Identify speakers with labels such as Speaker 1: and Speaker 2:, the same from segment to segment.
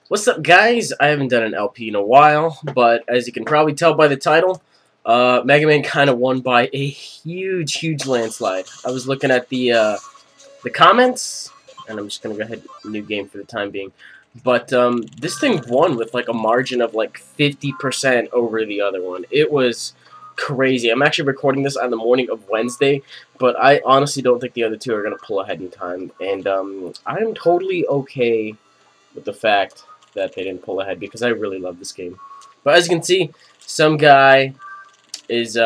Speaker 1: What's up, guys? I haven't done an LP in a while, but as you can probably tell by the title, Megaman kind of won by a huge landslide. I was looking at the comments, and I'm just gonna go ahead and new game for the time being. But this thing won with like a margin of like 50% over the other one. It was crazy. I'm actually recording this on the morning of Wednesday, but I honestly don't think the other two are gonna pull ahead in time, and I'm totally okay with the fact that they didn't pull ahead because I really love this game. But as you can see, some guy is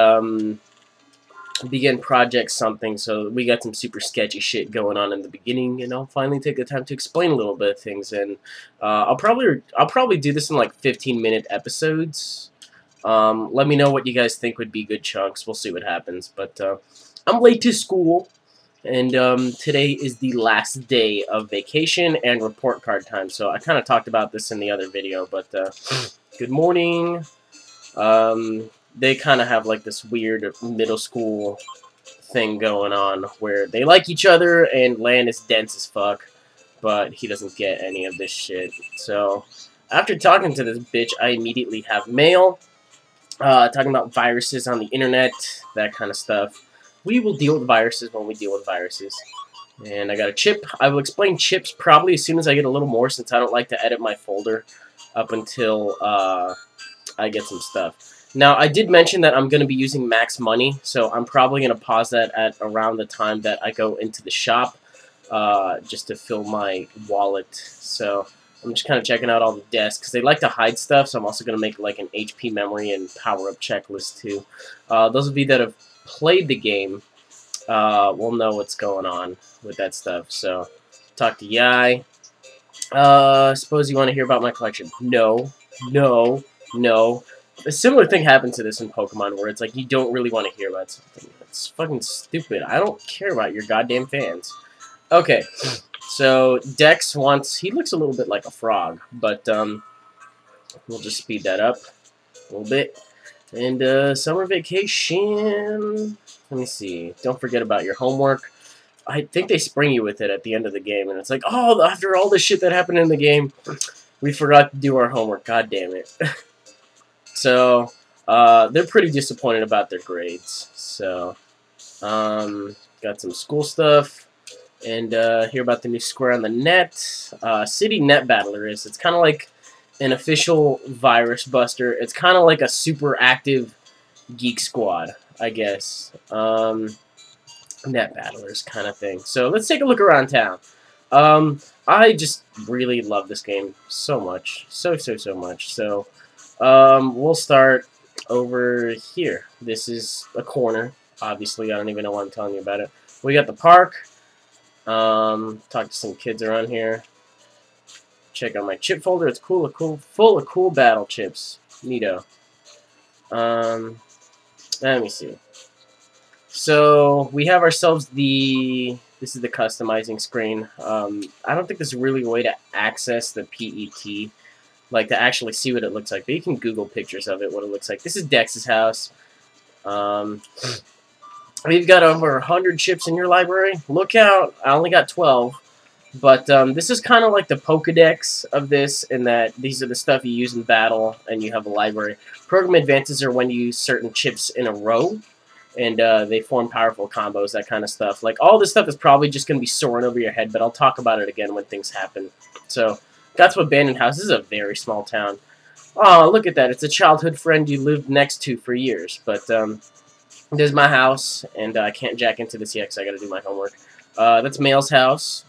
Speaker 1: begin project something, so we got some super sketchy shit going on in the beginning, and I'll finally take the time to explain a little bit of things. And I'll probably do this in like 15-minute episodes. Let me know what you guys think would be good chunks. We'll see what happens. But I'm late to school. And today is the last day of vacation and report card time. So I kind of talked about this in the other video, but good morning. They kind of have like this weird middle school thing going on where they like each other and Lan is dense as fuck, but he doesn't get any of this shit. So after talking to this bitch, I immediately have mail, talking about viruses on the internet, that kind of stuff. We will deal with viruses when we deal with viruses. And I got a chip. I will explain chips probably as soon as I get a little more, since I don't like to edit my folder up until I get some stuff. Now, I did mention that I'm going to be using max money, so I'm probably going to pause that at around the time that I go into the shop, just to fill my wallet. So I'm just kind of checking out all the desks, because they like to hide stuff, so I'm also going to make like an HP memory and power-up checklist too. Those of you that have played the game will know what's going on with that stuff. So, talk to Yai. Suppose you want to hear about my collection. No. A similar thing happened to this in Pokemon, where it's like you don't really want to hear about something. It's fucking stupid. I don't care about your goddamn fans. Okay, so Dex wants... He looks a little bit like a frog, but we'll just speed that up a little bit. And summer vacation, let me see, don't forget about your homework. I think they spring you with it at the end of the game, and it's like, oh, after all the shit that happened in the game, we forgot to do our homework, god damn it. So, they're pretty disappointed about their grades. So, got some school stuff, and hear about the new square on the net. City Net Battler is, it's kind of like an official virus buster. It's kind of like a super active Geek Squad, I guess. Net battlers kind of thing. So let's take a look around town. I just really love this game so much. So much. So we'll start over here. This is a corner. Obviously, I don't even know why I'm telling you about it. We got the park. Talk to some kids around here. Check out my chip folder. It's full of cool battle chips. Neato. Let me see. So we have ourselves this is the customizing screen. I don't think there's really a way to access the PET, like to actually see what it looks like. But you can Google pictures of it, what it looks like. This is Dex's house. We've got over 100 chips in your library. Look out! I only got 12. But this is kind of like the Pokedex of this, in that these are the stuff you use in battle, and you have a library. Program advances are when you use certain chips in a row, and they form powerful combos, that kind of stuff. Like, all this stuff is probably just going to be soaring over your head, but I'll talk about it again when things happen. So, that's what Abandoned House. This is a very small town. Oh, look at that. It's a childhood friend you lived next to for years. But there's my house, and I can't jack into this yet because I got to do my homework. That's Mail's house.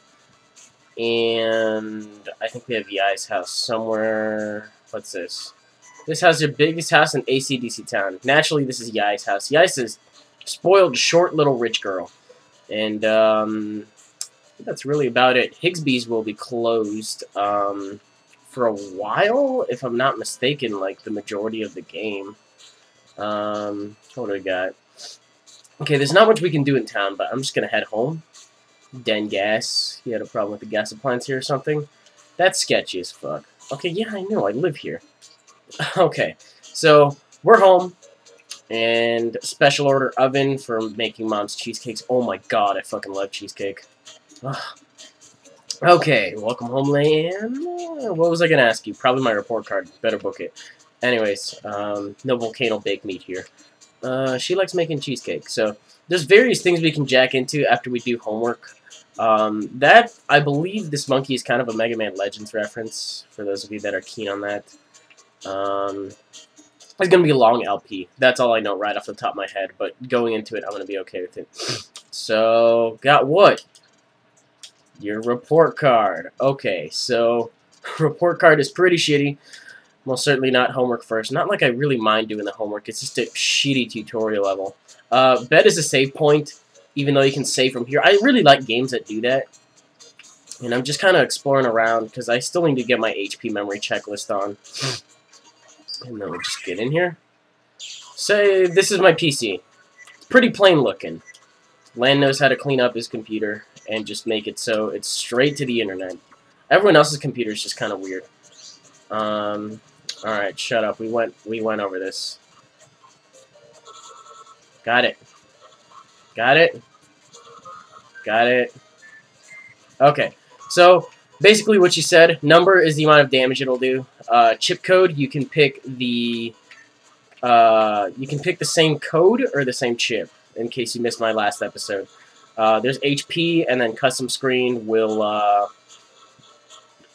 Speaker 1: And I think we have Yai's house somewhere. What's this? This house is your biggest house in AC/DC town. Naturally, this is Yai's house. Yai's is spoiled, short, little rich girl. And that's really about it. Higsby's will be closed for a while, if I'm not mistaken, like the majority of the game. What do we got? Okay, there's not much we can do in town, but I'm just going to head home. Den gas. He had a problem with the gas appliance here or something. That's sketchy as fuck. Okay, yeah, I know. I live here. Okay, so we're home. And special order oven for making mom's cheesecakes. Oh my god, I fucking love cheesecake. Ugh. Okay, welcome homeland. What was I gonna ask you? Probably my report card. Better book it. Anyways, no volcano baked meat here. She likes making cheesecake. So there's various things we can jack into after we do homework. That, I believe this monkey is kind of a Mega Man Legends reference, for those of you that are keen on that. It's going to be a long LP. That's all I know right off the top of my head, but going into it, I'm going to be okay with it. So, got what? Your report card. Okay, so, report card is pretty shitty. Most certainly not homework first. Not like I really mind doing the homework. It's just a shitty tutorial level. Bed is a save point, even though you can save from here. I really like games that do that. And I'm just kind of exploring around, because I still need to get my HP memory checklist on. And then we'll just get in here. Say, this is my PC. It's pretty plain looking. Lan knows how to clean up his computer and just make it so it's straight to the internet. Everyone else's computer is just kind of weird. Alright, shut up. We went over this. Got it. Got it. Got it. Okay. So, basically what you said, number is the amount of damage it'll do. Chip code, you can pick the same code or the same chip, in case you missed my last episode. There's HP, and then custom screen will,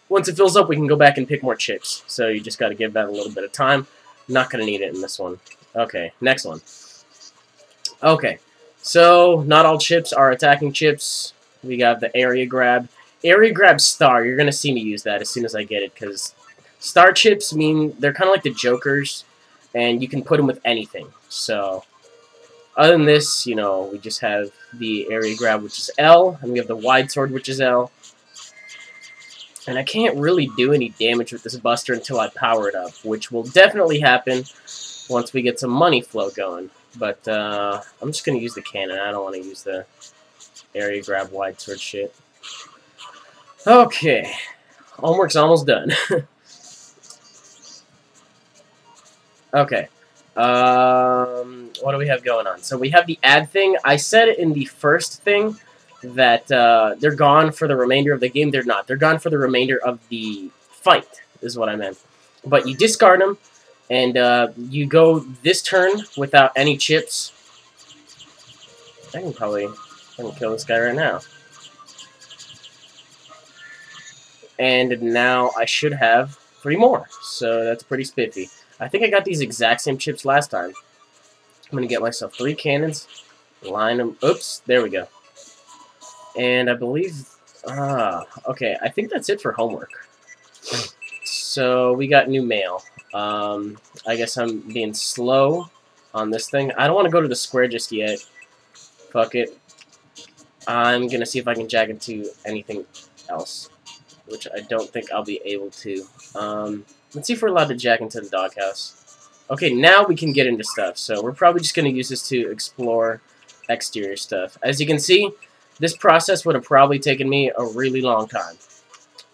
Speaker 1: once it fills up, we can go back and pick more chips. So you just got to give that a little bit of time. Not going to need it in this one. Okay, next one. Okay, so not all chips are attacking chips. We got the area grab. Area grab star, you're going to see me use that as soon as I get it, because star chips mean they're kind of like the jokers, and you can put them with anything. So, other than this, you know, we just have the area grab, which is L, and we have the wide sword, which is L. And I can't really do any damage with this buster until I power it up, which will definitely happen once we get some money flow going. But I'm just going to use the cannon. I don't want to use the area grab wide sword shit. Okay. Homework's almost done. Okay. What do we have going on? So we have the ad thing. I said in the first thing that they're gone for the remainder of the game. They're not. They're gone for the remainder of the fight, is what I meant. But you discard them, and you go this turn without any chips. I can kill this guy right now. And now I should have 3 more, so that's pretty spiffy. I think I got these exact same chips last time. I'm going to get myself 3 cannons, line them, oops, there we go. And I believe, okay, I think that's it for homework. So we got new mail. I guess I'm being slow on this thing. I don't want to go to the square just yet. Fuck it. I'm going to see if I can jack into anything else, which I don't think I'll be able to. Let's see if we're allowed to jack into the doghouse. Okay, now we can get into stuff. So we're probably just going to use this to explore exterior stuff. As you can see, this process would have probably taken me a really long time.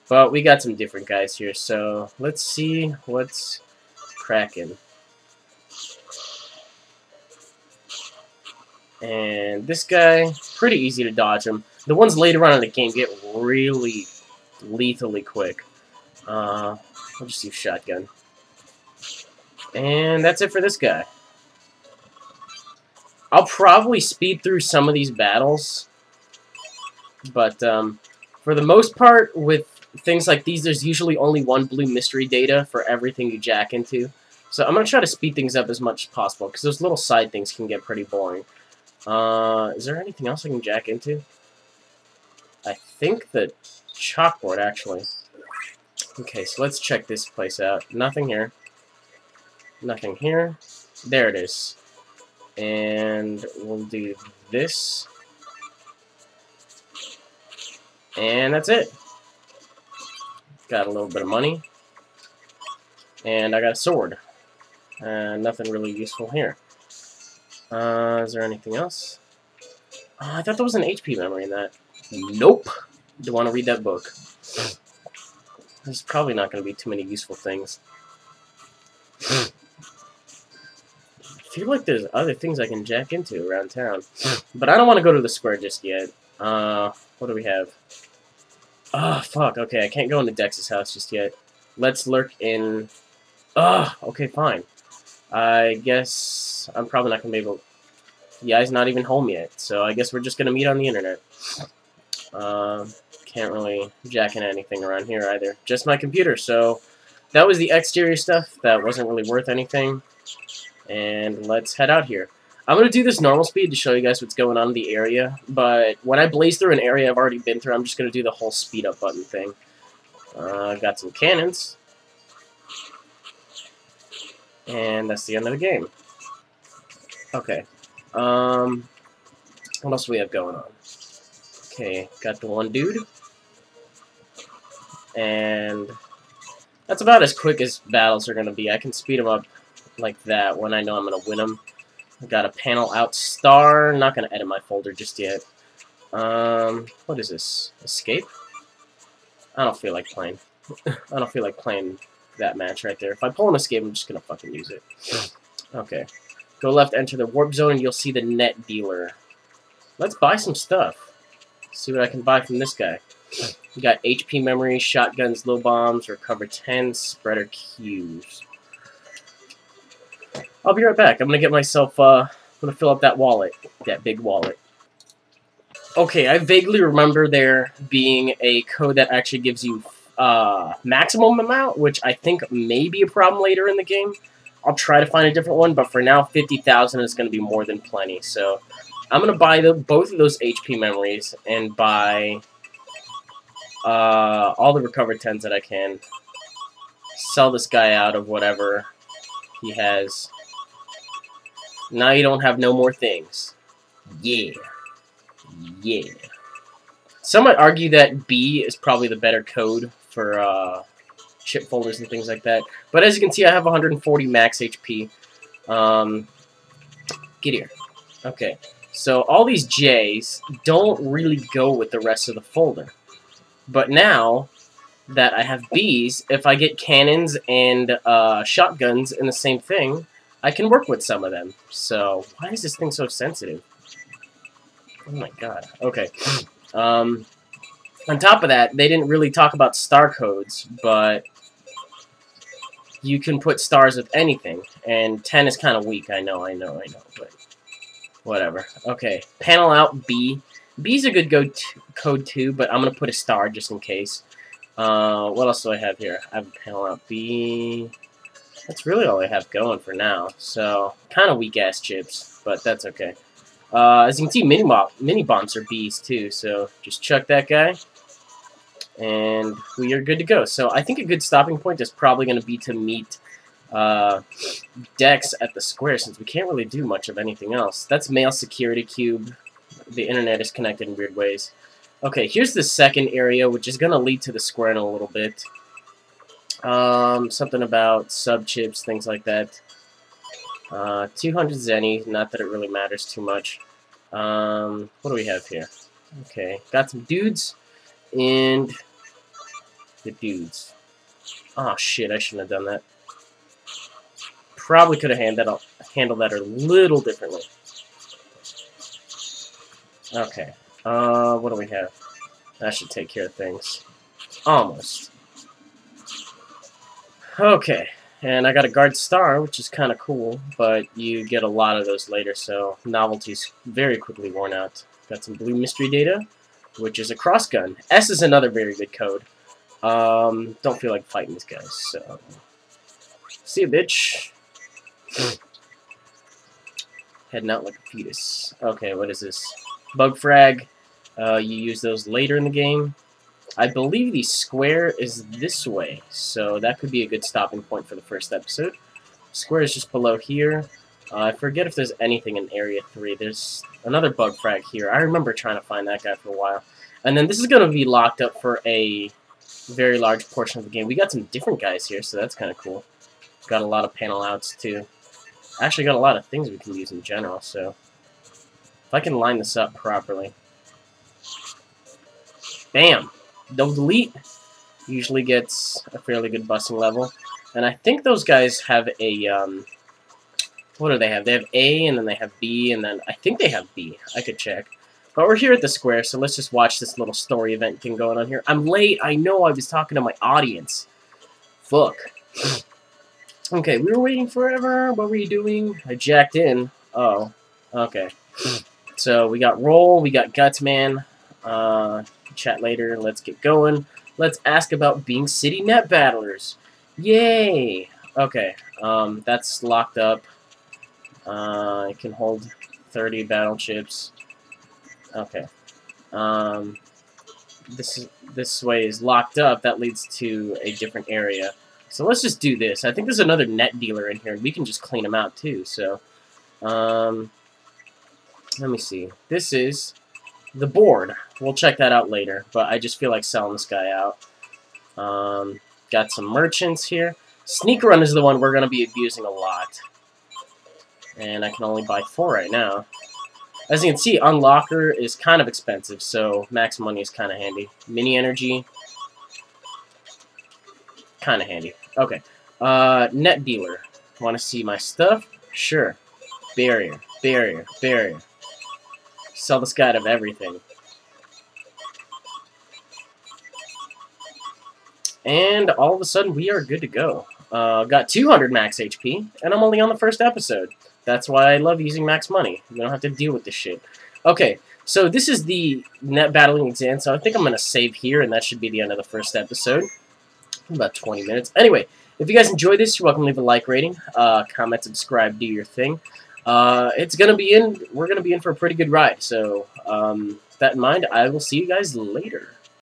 Speaker 1: But we got some different guys here, so let's see what's cracking. And this guy, pretty easy to dodge him. The ones later on in the game get really lethally quick. I'll just use shotgun. And that's it for this guy. I'll probably speed through some of these battles. But for the most part, with things like these, there's usually only 1 blue mystery data for everything you jack into. So I'm going to try to speed things up as much as possible, because those little side things can get pretty boring. Is there anything else I can jack into? I think the chalkboard, actually. Okay, so let's check this place out. Nothing here. Nothing here. There it is. And we'll do this. And that's it. Got a little bit of money. And I got a sword. Nothing really useful here. Is there anything else? I thought there was an HP memory in that. Nope. Don't want to read that book. There's probably not going to be too many useful things. I feel like there's other things I can jack into around town. But I don't want to go to the square just yet. What do we have? Ah, fuck. Okay, I can't go into Dex's house just yet. Let's lurk in... Ugh, okay, fine. I guess I'm probably not going to be able... Yeah, he's not even home yet, so I guess we're just going to meet on the internet. Can't really jack in anything around here either. Just my computer, so that was the exterior stuff. That wasn't really worth anything. And let's head out here. I'm going to do this normal speed to show you guys what's going on in the area, but when I blaze through an area I've already been through, I'm just going to do the whole speed up button thing. Got some cannons. And that's the end of the game. Okay. What else do we have going on? Okay, got the one dude. And that's about as quick as battles are going to be. I can speed them up like that when I know I'm going to win them. I got a panel out star. Not going to edit my folder just yet. What is this? Escape? I don't feel like playing. I don't feel like playing that match right there. If I pull an escape, I'm just going to fucking use it. Okay. Go left, enter the warp zone, and you'll see the net dealer. Let's buy some stuff. See what I can buy from this guy. We got HP memory, shotguns, low bombs, recover 10, spreader Qs. I'll be right back. I'm gonna get myself, I'm gonna fill up that wallet. That big wallet. Okay, I vaguely remember there being a code that actually gives you, maximum amount, which I think may be a problem later in the game. I'll try to find a different one, but for now, 50,000 is gonna be more than plenty, so... I'm gonna buy both of those HP memories and buy all the recovered 10s that I can. Sell this guy out of whatever he has. Now you don't have no more things. Yeah. Yeah. Some might argue that B is probably the better code for chip folders and things like that. But as you can see, I have 140 max HP. Get here. Okay. So all these J's don't really go with the rest of the folder. But now that I have B's, if I get cannons and shotguns in the same thing, I can work with some of them. So why is this thing so sensitive? Oh my god. Okay. On top of that, they didn't really talk about star codes, but you can put stars with anything. And 10 is kind of weak, I know, but... whatever. Okay. Panel out B. B's a good code too, but I'm going to put a star just in case. What else do I have here? I have a panel out B. That's really all I have going for now. So, kind of weak-ass chips, but that's okay. As you can see, mini-bombs are B's too, so just chuck that guy. And we are good to go. So, I think a good stopping point is probably going to be to meet... Dex at the square, since we can't really do much of anything else. That's mail security cube. The internet is connected in weird ways. Okay, here's the second area, which is going to lead to the square in a little bit. Something about sub-chips, things like that. 200 Zenny, not that it really matters too much. What do we have here? Okay, got some dudes, and the dudes. Oh shit, I shouldn't have done that. Probably could have handled that a little differently. Okay. What do we have? That should take care of things. Almost. Okay. And I got a guard star, which is kind of cool, but you get a lot of those later, so novelty's very quickly worn out. Got some blue mystery data, which is a cross gun. S is another very good code. Don't feel like fighting these guys, so... see ya, bitch. Heading out like a fetus. Okay, what is this? Bug frag. You use those later in the game. I believe the square is this way, so that could be a good stopping point for the first episode. Square is just below here. I forget if there's anything in Area 3. There's another bug frag here. I remember trying to find that guy for a while. And then this is going to be locked up for a very large portion of the game. We got some different guys here, so that's kind of cool. Got a lot of panel outs, too. Actually got a lot of things we can use in general, so... if I can line this up properly. Bam! No delete. Usually gets a fairly good busting level. And I think those guys have a, what do they have? They have A, and then they have B, and then I think they have B. I could check. But we're here at the square, so let's just watch this little story event thing going on here. I'm late. I know I was talking to my audience. Fuck. Okay, we were waiting forever. What were you doing? I jacked in. Oh, okay. So we got Roll, we got Gutsman. Chat later. Let's get going. Let's ask about being city net battlers. Yay! Okay, that's locked up. It can hold 30 battle chips. Okay. This way is locked up. That leads to a different area. So let's just do this. I think there's another net dealer in here, and we can just clean him out too. So, let me see. This is the board. We'll check that out later, but I just feel like selling this guy out. Got some merchants here. Sneak Run is the one we're going to be abusing a lot. And I can only buy 4 right now. As you can see, Unlocker is kind of expensive, so max money is kind of handy. Mini Energy, kind of handy. Okay. Net Dealer. Want to see my stuff? Sure. Barrier, barrier, barrier. Sell this guy out of everything. And all of a sudden, we are good to go. Got 200 max HP, and I'm only on the first episode. That's why I love using max money. You don't have to deal with this shit. Okay, so this is the net battling exam, so I think I'm going to save here, and that should be the end of the first episode. About 20 minutes. Anyway, if you guys enjoyed this, you're welcome to leave a like rating, comment, subscribe, do your thing. It's going to be in, we're going to be in for a pretty good ride, so with that in mind, I will see you guys later.